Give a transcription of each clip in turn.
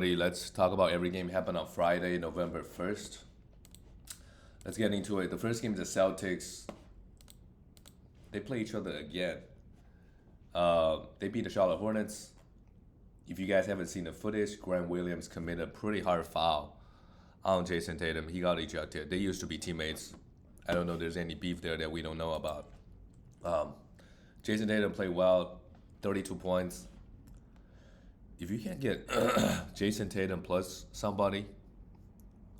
Let's talk about every game happened on Friday, November 1st. Let's get into it. The first game is the Celtics. They play each other again. They beat the Charlotte Hornets. If you guys haven't seen the footage, Grant Williams committed a pretty hard foul on Jason Tatum. He got ejected. They used to be teammates. I don't know if there's any beef there that we don't know about. Um, Jason Tatum played well, 32 points. If you can't get Jason Tatum plus somebody,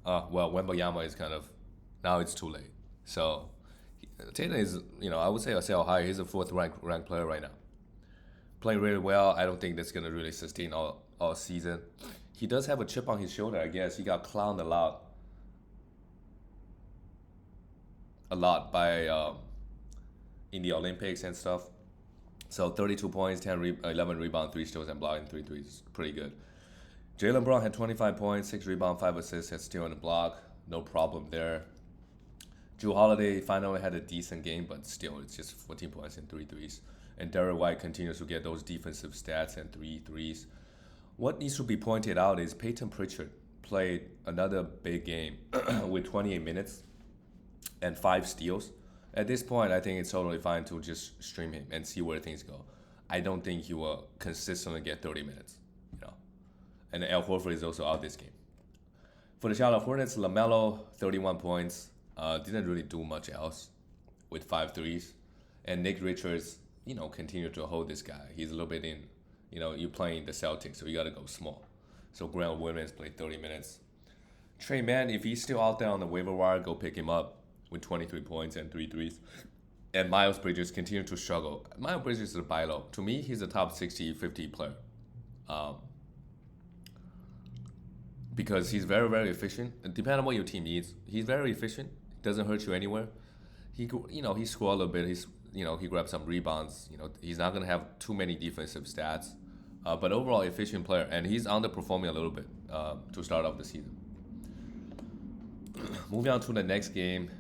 Wembayama is kind of, now it's too late. So Tatum is, I would say a sell high. He's a fourth ranked player right now. Playing really well. I don't think that's going to really sustain all season. He does have a chip on his shoulder, I guess. He got clowned a lot by in the Olympics and stuff. So 32 points, 11 rebounds, 3 steals, and blocking 3 threes. Pretty good. Jaylen Brown had 25 points, 6 rebounds, 5 assists, had steal and a block. No problem there. Jrue Holiday finally had a decent game, but still, it's just 14 points and 3 threes. And Derrick White continues to get those defensive stats and 3 threes. What needs to be pointed out is Peyton Pritchard played another big game with 28 minutes and 5 steals. At this point, I think it's totally fine to just stream him and see where things go. I don't think he will consistently get 30 minutes. And Al Horford is also out this game. For the Charlotte Hornets, LaMelo, 31 points. Didn't really do much else with 5 threes. And Nick Richards, continued to hold this guy. He's a little bit in, you're playing the Celtics, so you got to go small. So Grant Williams played 30 minutes. Trey Mann, if he's still out there on the waiver wire, go pick him up with 23 points and 3 threes. And Miles Bridges continued to struggle. Miles Bridges is a buy low. To me, he's a top 60, 50 player. Because he's very, very efficient. Depending on what your team needs, he's very efficient. Doesn't hurt you anywhere. He scored a little bit. He grabbed some rebounds. He's not gonna have too many defensive stats. But overall, efficient player, and he's underperforming a little bit to start off the season. Moving on to the next game,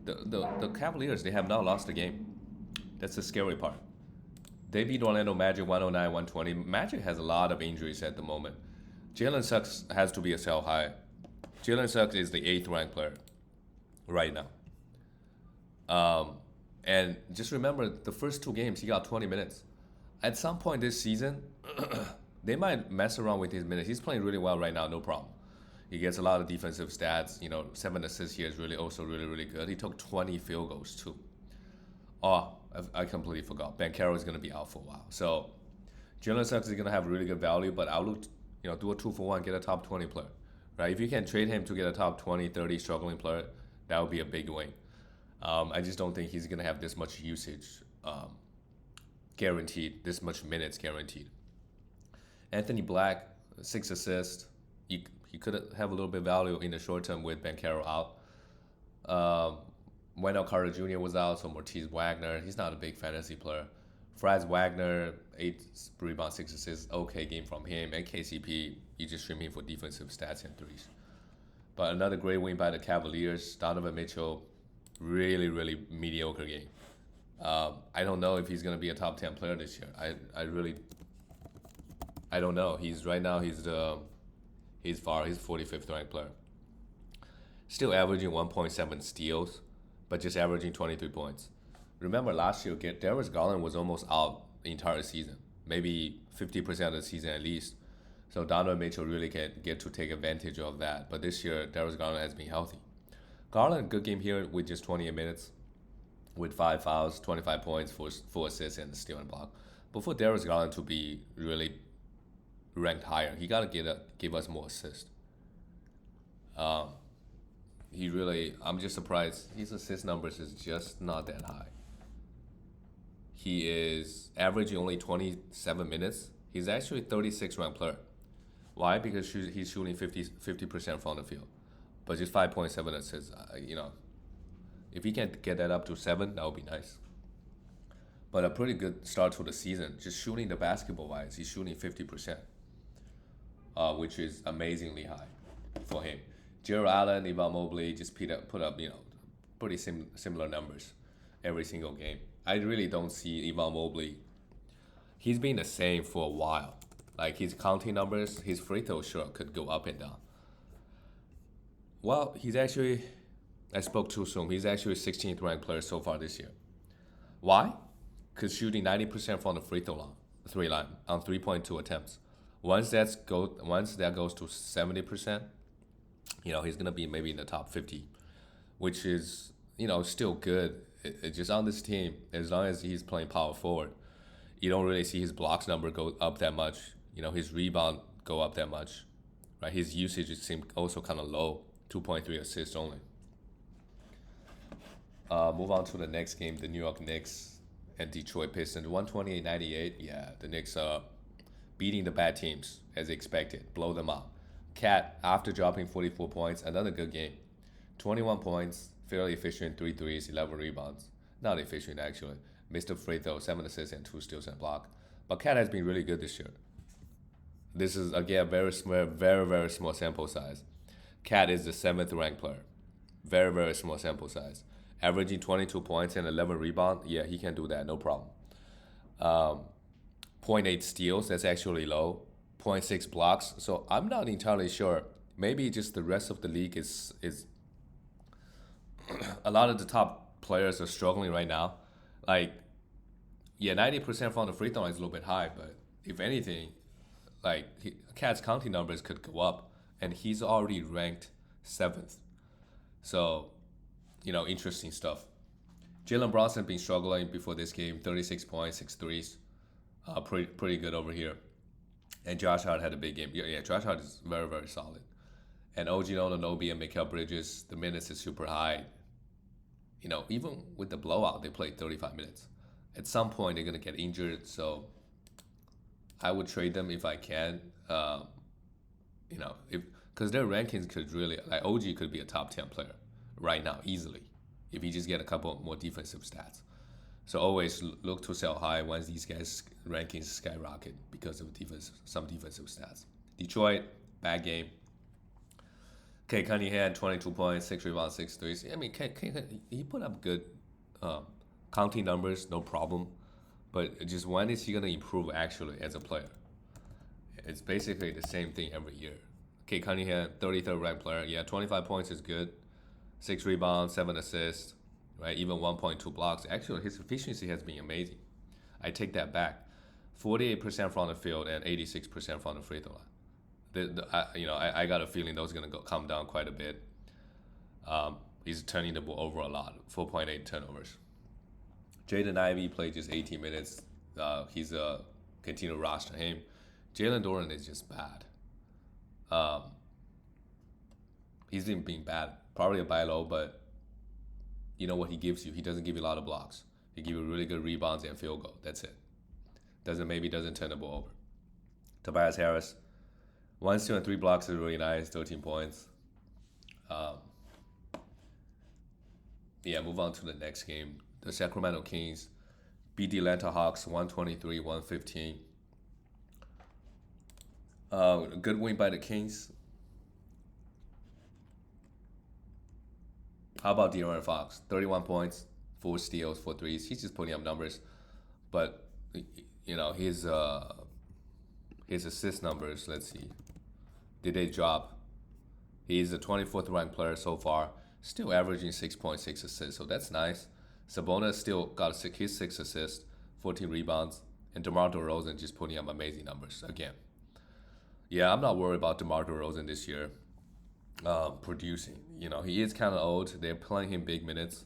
the Cavaliers, they have not lost a game. That's the scary part. They beat Orlando Magic 109-120. Magic has a lot of injuries at the moment. Jalen Suggs has to be a sell high. Jalen Suggs is the 8th ranked player right now. And just remember, the first 2 games, he got 20 minutes. At some point this season, they might mess around with his minutes. He's playing really well right now, no problem. He gets a lot of defensive stats. 7 assists here is also really, really good. He took 20 field goals too. Oh, I completely forgot. Banchero is going to be out for a while. So Jalen Suggs is going to have really good value, but I would, do a 2-for-1, get a top 20 player. Right? If you can trade him to get a top 20, 30 struggling player, that would be a big win. I just don't think he's going to have this much usage guaranteed, this much minutes guaranteed. Anthony Black, 6 assists. He could have a little bit of value in the short term with Banchero out. Wendell Carter Jr. was out, so Matisse Wagner. He's not a big fantasy player. Franz Wagner, 8 rebounds, 6 assists. Okay game from him. And KCP, you just stream him for defensive stats and threes. But another great win by the Cavaliers. Donovan Mitchell, really, really mediocre game. I don't know if he's going to be a top 10 player this year. I don't know. He's 45th ranked player. Still averaging 1.7 steals, but just averaging 23 points. Remember last year, Darius Garland was almost out the entire season, maybe 50% of the season at least. So Donovan Mitchell really can get to take advantage of that. But this year, Darius Garland has been healthy. Garland, good game here with just 28 minutes, with 5 fouls, 25 points, 4 assists, and a steal and block. But for Darius Garland to be really ranked higher, he gotta give us more assists. I'm just surprised his assist numbers is just not that high. He is averaging only 27 minutes. He's actually 36th ranked player. Why? Because he's shooting 50% from the field, but just 5.7 assists. If he can get that up to 7, that would be nice. But a pretty good start to the season. Just shooting the basketball wise, he's shooting 50%. Which is amazingly high for him. Jarrett Allen, Evan Mobley just put up pretty similar numbers every single game. I really don't see Evan Mobley. He's been the same for a while. Like his counting numbers, his free throw shot could go up and down. Well, he's actually, I spoke too soon. He's actually 16th ranked player so far this year. Why? Because shooting 90% from the free throw line, three line on 3.2 attempts. Once that goes to 70%, he's gonna be maybe in the top 50, which is still good. It's just on this team, as long as he's playing power forward, you don't really see his blocks number go up that much. His rebound go up that much, right? His usage seems also kind of low, 2.3 assists only. Move on to the next game, the New York Knicks and Detroit Pistons, 128-98. Yeah, the Knicks beating the bad teams as expected, blow them out. Cat, after dropping 44 points, another good game. 21 points, fairly efficient, 3 threes, 11 rebounds. Not efficient, actually. Missed a free throw, 7 assists, and 2 steals and block. But Cat has been really good this year. This is, again, very small, very, very small sample size. Cat is the 7th ranked player. Very, very small sample size. Averaging 22 points and 11 rebounds, yeah, he can do that, no problem. Um, zero point 0.8 steals, that's actually low. 0.6 blocks, so I'm not entirely sure. Maybe just the rest of the league is a lot of the top players are struggling right now. Like, yeah, 90% from the free throw line is a little bit high, but if anything, like Cat's counting numbers could go up, and he's already ranked 7th. So, interesting stuff. Jalen Brunson been struggling before this game, 36 points, 6 threes. Pretty good over here. And Josh Hart had a big game. Yeah, Josh Hart is very, very solid. And OG Anunoby and Mikal Bridges, the minutes is super high. Even with the blowout, they played 35 minutes. At some point, they're going to get injured, so I would trade them if I can. Because their rankings could really, like OG could be a top 10 player right now, easily, if he just get a couple more defensive stats. So always look to sell high once these guys' rankings skyrocket because of some defensive stats. Detroit, bad game. Okay, Cunningham, 22 points, 6 rebounds, 6 threes. I mean, he put up good counting numbers, no problem. But just when is he going to improve actually as a player? It's basically the same thing every year. Okay, Cunningham, 33rd ranked player. Yeah, 25 points is good. 6 rebounds, 7 assists, right? Even 1.2 blocks. Actually, his efficiency has been amazing. I take that back. 48% from the field and 86% from the free throw line. I got a feeling those are going to come down quite a bit. He's turning the ball over a lot, 4.8 turnovers. Jaden Ivey played just 18 minutes. He's continue to roster him. Jalen Duren is just bad. He's been being bad, probably a buy low, but you know what he gives you? He doesn't give you a lot of blocks. He gives you really good rebounds and field goal. That's it. Doesn't turn the ball over. Tobias Harris, 1 steal and 3 blocks is really nice. 13 points. Move on to the next game. The Sacramento Kings beat the Atlanta Hawks 123-115. Good win by the Kings. How about De'Aaron Fox? 31 points, 4 steals, 4 threes. He's just putting up numbers, but his assist numbers. Let's see, did they drop? He's the 24th ranked player so far, still averaging 6.6 assists, so that's nice. Sabonis still got his 6 assists, 14 rebounds, and DeMar DeRozan just putting up amazing numbers again. Yeah, I'm not worried about DeMar DeRozan this year. Producing. He is kind of old. They're playing him big minutes.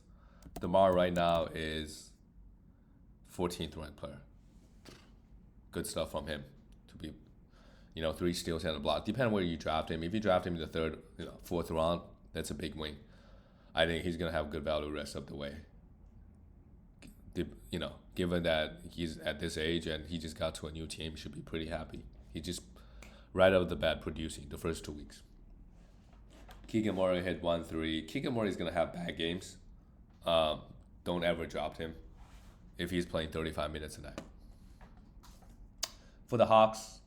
DeMar right now is 14th ranked player. Good stuff from him to be, 3 steals and a block. Depending where you draft him. If you draft him in the 3rd, 4th round, that's a big win. I think he's gonna have good value the rest of the way. Given that he's at this age and he just got to a new team, should be pretty happy. He just right out of the bat producing the first 2 weeks. Keegan Murray hit 1-3. Keegan Murray is going to have bad games. Don't ever drop him if he's playing 35 minutes a night. For the Hawks,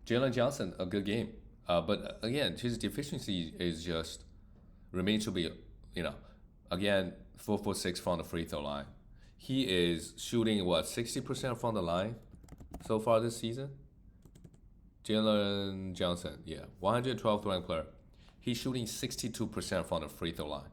Jalen Johnson, a good game. But again, his deficiency is just remains to be, again, 4 for 6 from the free throw line. He is shooting, 60% from the line so far this season? Jalen Johnson, yeah, 112th ranked player. He's shooting 62% from the free throw line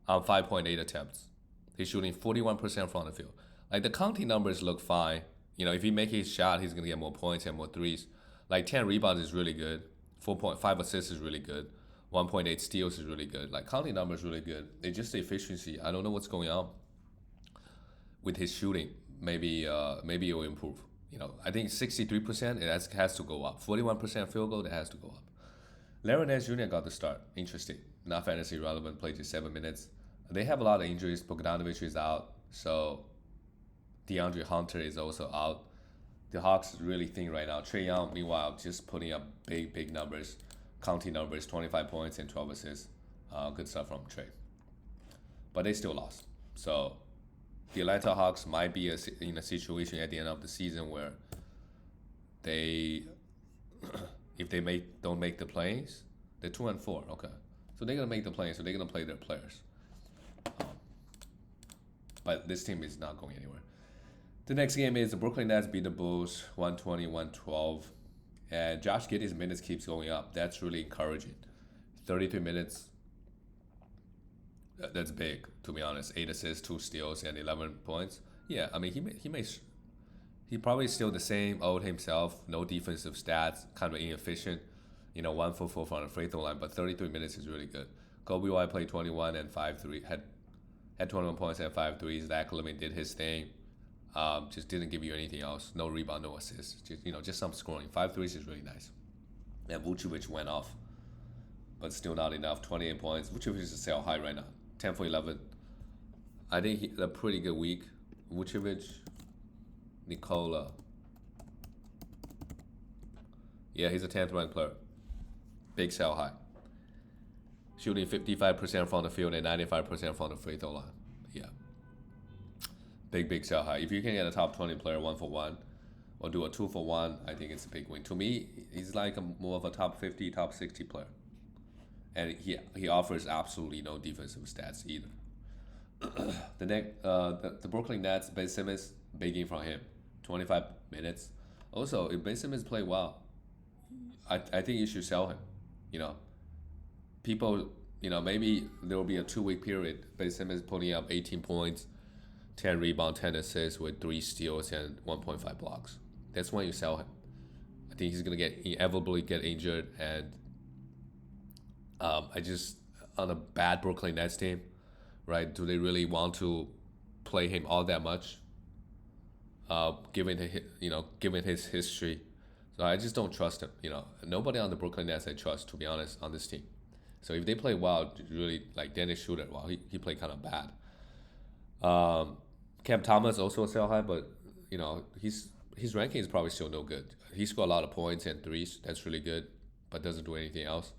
on 5.8 attempts. He's shooting 41% from the field. Like the counting numbers look fine. You know, if he makes his shot, he's gonna get more points and more threes. Like 10 rebounds is really good. 4.5 assists is really good. 1.8 steals is really good. Like counting numbers really good. It's just the efficiency. I don't know what's going on with his shooting. Maybe it will improve. You know, I think 63% has to go up. 41% field goal that has to go up. Larry Nance Jr. got the start. Interesting. Not fantasy relevant. Played just 7 minutes. They have a lot of injuries. Bogdanovich is out, so DeAndre Hunter is also out. The Hawks really thin right now. Trae Young, meanwhile, just putting up big numbers, counting numbers, 25 points and 12 assists. Good stuff from Trae. But they still lost. So the Atlanta Hawks might be in a situation at the end of the season where they, if they don't make the plays, they're 2-4. Okay, so they're gonna make the plays. So they're gonna play their players. But this team is not going anywhere. The next game is the Brooklyn Nets beat the Bulls 120-112. And Josh Giddey's minutes keeps going up. That's really encouraging. 33 minutes. That's big, to be honest. 8 assists, 2 steals, and 11 points. Yeah, I mean, he probably still the same old himself. No defensive stats, kind of inefficient. You know, 1 for 4 from the free throw line, but 33 minutes is really good. Kobe White played 21 and 5-3, had 21 points and 5 threes. Zach LaVine did his thing. Just didn't give you anything else. No rebound, no assists. Just some scoring. 5 threes is really nice. And Vucevic went off, but still not enough. 28 points. Vucevic is a sell high right now. 10 for 11. I think a pretty good week. Vucevic, Nikola. Yeah, he's a 10th ranked player. Big sell high. Shooting 55% from the field and 95% from the free throw line. Yeah. Big sell high. If you can get a top 20 player 1-for-1 or do a 2-for-1, I think it's a big win. To me, he's like more of a top 50, top 60 player. And he offers absolutely no defensive stats either. The Brooklyn Nets, Ben Simmons, big game from him. 25 minutes. Also, if Ben Simmons play well, I think you should sell him. You know, people, maybe there will be a 2-week period. Ben Simmons putting up 18 points, 10 rebounds, 10 assists with 3 steals and 1.5 blocks. That's when you sell him. I think he's gonna inevitably get injured, and on a bad Brooklyn Nets team, right? Do they really want to play him all that much? Given his history, so I just don't trust him. Nobody on the Brooklyn Nets I trust, to be honest, on this team. So if they play well, really like Dennis Schroeder, well, he played kind of bad. Cam Thomas also a sell high, but his ranking is probably still no good. He scored a lot of points and threes. That's really good, but doesn't do anything else.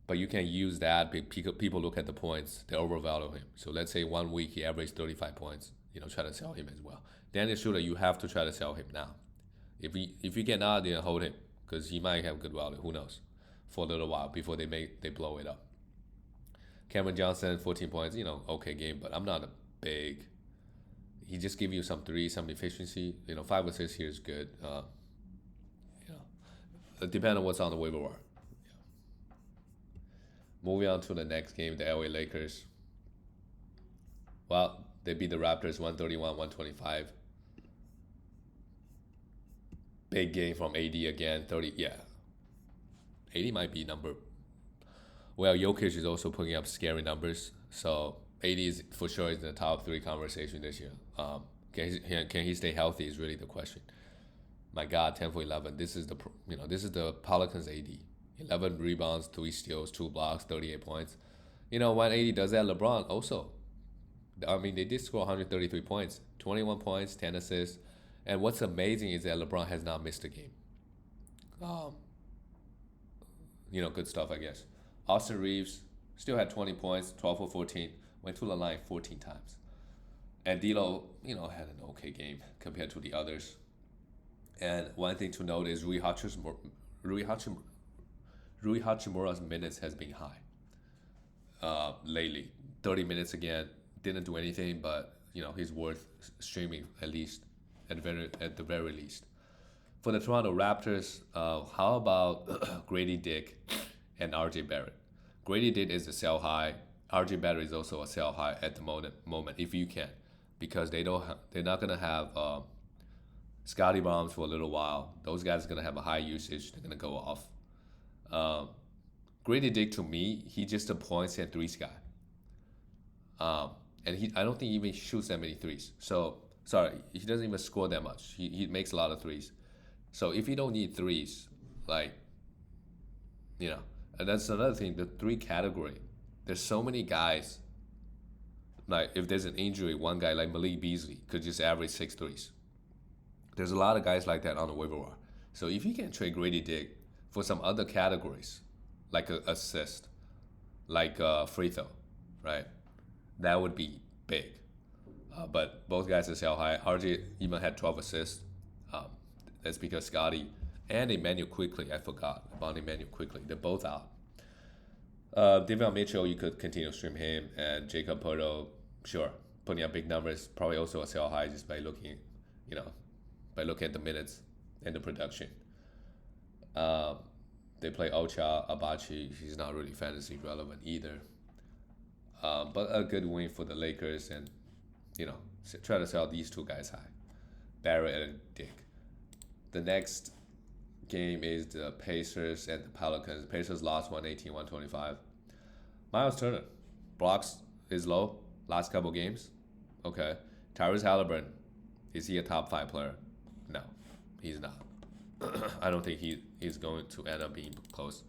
But you can use that. People look at the points, they overvalue him. So let's say 1 week he averaged 35 points. Try to sell him as well. Dennis Schroeder, you have to try to sell him now. If you cannot, then hold him, because he might have good value. Who knows? For a little while before they blow it up. Cameron Johnson, 14 points. Okay game, but I'm not a big. He just give you some threes, some efficiency. 5 assists here is good. Depending on what's on the waiver wire. Moving on to the next game, the LA Lakers. Well, they beat the Raptors 131-125. Big game from AD again, 30. Yeah, AD might be number. Well, Jokic is also putting up scary numbers, so AD is for sure in the top 3 conversation this year. Can he stay healthy is really the question. My God, 10 for 11. This is the Pelicans AD. 11 rebounds, 3 steals, 2 blocks, 38 points. When AD does that, LeBron also. I mean, they did score 133 points, 21 points, 10 assists. And what's amazing is that LeBron has not missed a game. Good stuff, I guess. Austin Reeves still had 20 points, 12 for 14, went to the line 14 times. And D'Lo, had an okay game compared to the others. And one thing to note is Rui Hachimura's minutes has been high lately. 30 minutes again, didn't do anything, but he's worth streaming at the very least. For the Toronto Raptors, how about Grady Dick and RJ Barrett? Grady Dick is a sell high. RJ Barrett is also a sell high at the moment if you can, because they're not gonna have Scotty Barnes for a little while. Those guys are gonna have a high usage. They're gonna go off. Um, Grady Dick to me, he's just a points and threes guy. And I don't think he even shoots that many threes. So sorry, he doesn't even score that much. He makes a lot of threes. So if you don't need threes, like, and that's another thing. The three category, there's so many guys. Like if there's an injury, one guy like Malik Beasley could just average 6 threes. There's a lot of guys like that on the waiver wire. So if you can trade Grady Dick for some other categories, like a assist, like free throw, right? That would be big. But both guys are sell high. RJ even had 12 assists. That's because Scotty and Emmanuel Quickly, I forgot about Emmanuel Quickly. They're both out. Davion Mitchell, you could continue to stream him. And Jacob Porto, sure, putting up big numbers. Probably also a sell high just by looking, by looking at the minutes and the production. They play Ocha Abachi. He's not really fantasy relevant either. But a good win for the Lakers, and try to sell these two guys high, Barrett and Dick. The next game is the Pacers and the Pelicans. The Pacers lost 118-125. Miles Turner, blocks is low last couple games. Okay. Tyrese Halliburton, is he a top 5 player? No, he's not. I don't think he's going to end up being close.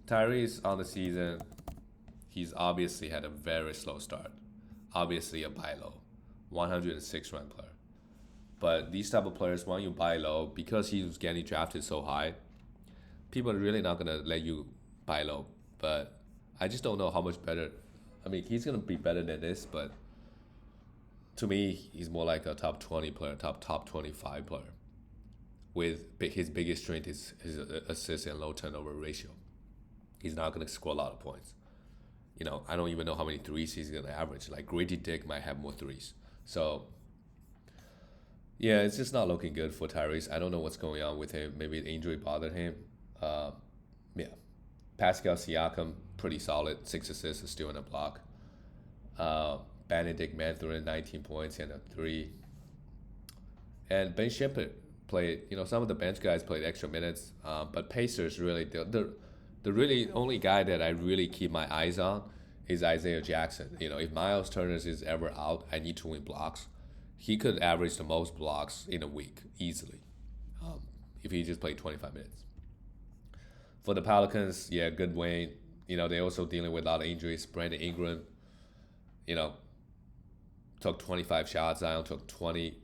Tyrese on the season, he's obviously had a very slow start. Obviously a buy low, 106 rank player. But these type of players, when you buy low, because he's getting drafted so high, people are really not gonna let you buy low. But I just don't know how much better. I mean, he's gonna be better than this, but to me, he's more like a top 20 player, top 25 player. With his biggest strength is his assist and low turnover ratio. He's not gonna score a lot of points. I don't even know how many threes he's gonna average. Like Grady Dick might have more threes. So yeah, it's just not looking good for Tyrese. I don't know what's going on with him. Maybe the injury bothered him. Yeah. Pascal Siakam, pretty solid. 6 assists, still in a block. Benedict Mathurin, 19 points and a 3. And Ben Shepherd played, some of the bench guys played extra minutes. But Pacers really, the really only guy that I really keep my eyes on is Isaiah Jackson. If Miles Turner is ever out, I need to win blocks. He could average the most blocks in a week easily if he just played 25 minutes. For the Pelicans, yeah, good win. They're also dealing with a lot of injuries. Brandon Ingram, took 25 shots. Zion took 20.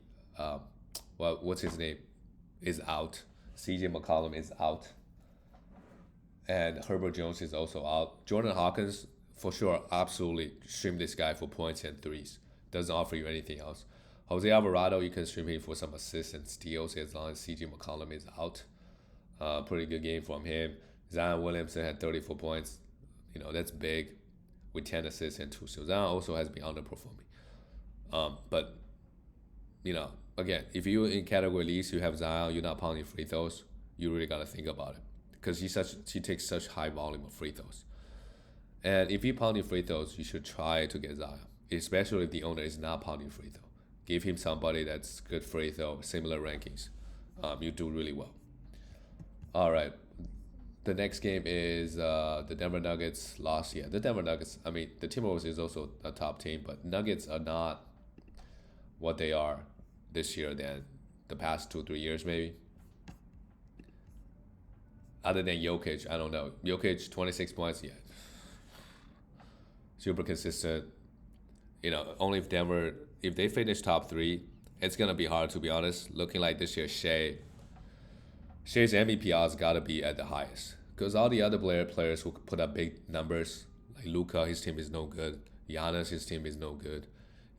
What's his name? Is out. CJ McCollum is out. And Herbert Jones is also out. Jordan Hawkins, for sure, absolutely stream this guy for points and threes. Doesn't offer you anything else. Jose Alvarado, you can stream him for some assists and steals as long as CJ McCollum is out. Pretty good game from him. Zion Williamson had 34 points. That's big with 10 assists and 2 steals. Zion also has been underperforming. But, again, if you're in category leagues, you have Zion, you're not pounding free throws, you really got to think about it. Because he takes such high volume of free throws. And if you're pounding free throws, you should try to get Zion, especially if the owner is not pounding free throw. Give him somebody that's good free throw, similar rankings. You do really well. All right. The next game is the Denver Nuggets lost. Yeah, the Denver Nuggets. I mean, the Timberwolves is also a top team, but Nuggets are not what they are this year than the past 2-3 years maybe. Other than Jokic, I don't know. Jokic, 26 points, yeah. Super consistent. Only if Denver, if they finish top 3, it's going to be hard, to be honest. Looking like this year, Shai's MVP odds got to be at the highest. Because all the other players who put up big numbers, like Luka, his team is no good. Giannis, his team is no good.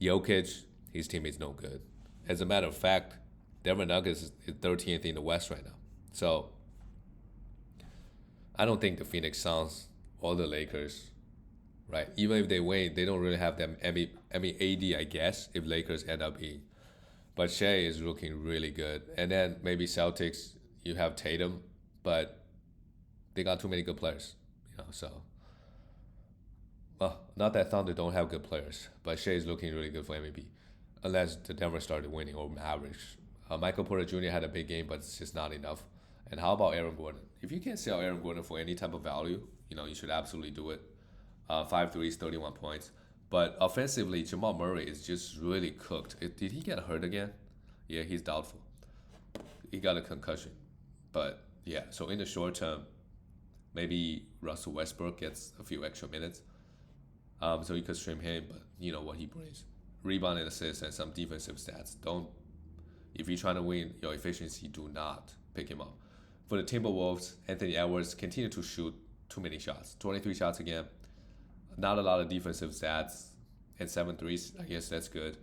Jokic, his team is no good. As a matter of fact, Denver Nuggets is 13th in the West right now. So I don't think the Phoenix Suns or the Lakers, right? Even if they win, they don't really have them. AD, I guess, if Lakers end up being. but Shea is looking really good. And then maybe Celtics, you have Tatum, but they got too many good players, So, well, not that Thunder don't have good players, but Shea is looking really good for MVP, unless the Denver started winning or Mavericks. Michael Porter Jr. had a big game, but it's just not enough. And how about Aaron Gordon? If you can sell Aaron Gordon for any type of value, you should absolutely do it. 5 threes, 31 points. But offensively, Jamal Murray is just really cooked. Did he get hurt again? Yeah, he's doubtful. He got a concussion. But yeah, so in the short term, maybe Russell Westbrook gets a few extra minutes. So you could stream him, but you know what he brings. Rebound and assists and some defensive stats. If you're trying to win your efficiency, do not pick him up. For the Timberwolves, Anthony Edwards continued to shoot too many shots. 23 shots again. Not a lot of defensive stats. And 7 threes. I guess that's good.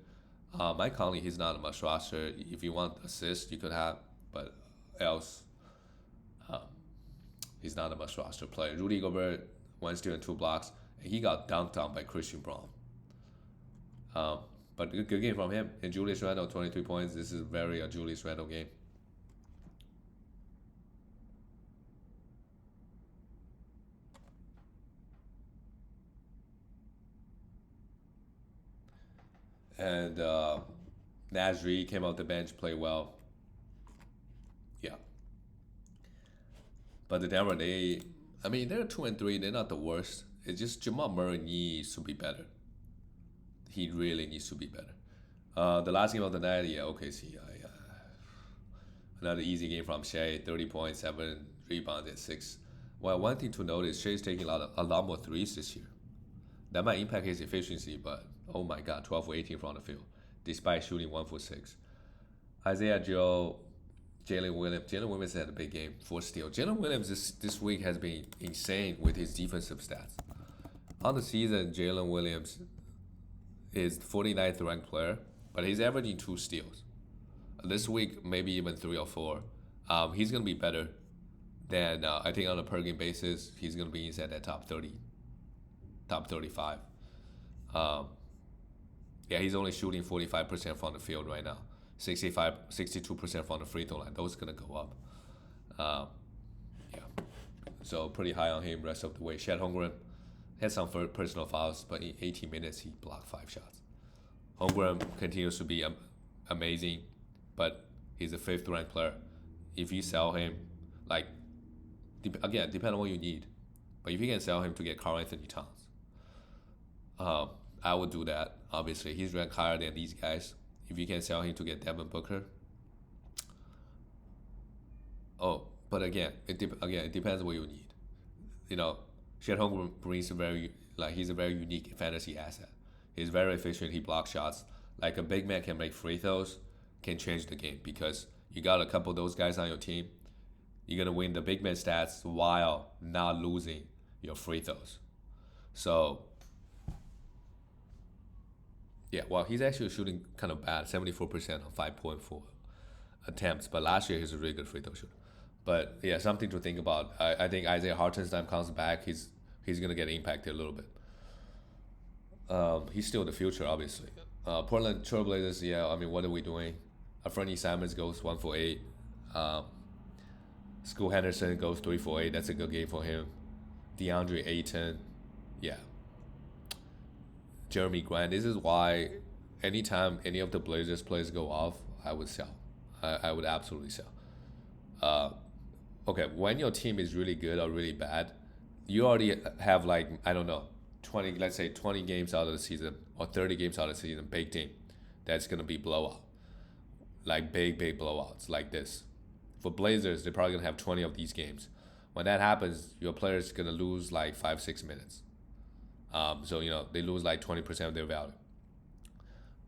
Mike Conley, he's not a must roster. If you want assists, you could have. But else, he's not a must roster player. Rudy Gobert, 1 steal and 2 blocks. And he got dunked on by Christian Braun. But good game from him. And Julius Randle, 23 points. This is very a Julius Randle game. And Naz Reid came off the bench, played well. Yeah. But the Denver, they're 2-3. They're not the worst. It's just Jamal Murray needs to be better. He really needs to be better. The last game of the night, yeah, OKC. Another easy game from Shea, 30 points, 7 rebounds, and 6. Well, one thing to notice, Shea's taking a lot more threes this year. That might impact his efficiency, but oh my God, 12 for 18 from the field, despite shooting 1 for 6. Isaiah Joe, Jalen Williams. Jalen Williams had a big game, 4 steals. Jalen Williams this week has been insane with his defensive stats. On the season, Jalen Williams is the 49th ranked player, but he's averaging 2 steals. This week, maybe even 3 or 4. He's going to be better than, I think on a per game basis, he's going to be inside that top 30, top 35. Yeah, he's only shooting 45% from the field right now. 62% from the free throw line. Those are going to go up. Yeah. So pretty high on him rest of the way. Chet Holmgren had some personal fouls, but in 18 minutes, he blocked 5 shots. Holmgren continues to be amazing, but he's a 5th ranked player. If you sell him, again, depending on what you need, but if you can sell him to get Karl Anthony Towns, I would do that. Obviously, he's ranked higher than these guys. If you can sell him to get Devin Booker, but again, it depends what you need. Chet Holmgren brings he's a very unique fantasy asset. He's very efficient. He blocks shots. Like a big man can make free throws, can change the game because you got a couple of those guys on your team. You're gonna win the big man stats while not losing your free throws. So yeah, well, he's actually shooting kind of bad, 74% on 5.4 attempts. But last year, he's a really good free throw shooter. But yeah, something to think about. I think Isaiah Hartenstein comes back. He's going to get impacted a little bit. He's still the future, obviously. Portland Trailblazers, yeah, what are we doing? Fernie Simons goes 1 for 8. Scoot Henderson goes 3 for 8. That's a good game for him. DeAndre Ayton, yeah. Jeremy Grant. This is why anytime any of the Blazers players go off, I would sell. I would absolutely sell. Okay, when your team is really good or really bad, you already have 20 games out of the season or 30 games out of the season baked in. That's gonna be blowout, like big blowouts like this. For Blazers, they're probably gonna have 20 of these games. When that happens, your player's gonna lose 5-6 minutes. So they lose 20% of their value,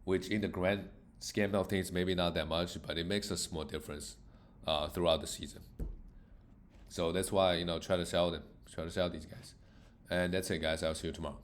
which in the grand scheme of things maybe not that much, but it makes a small difference throughout the season. So that's why try to sell them, try to sell these guys, and that's it, guys. I'll see you tomorrow.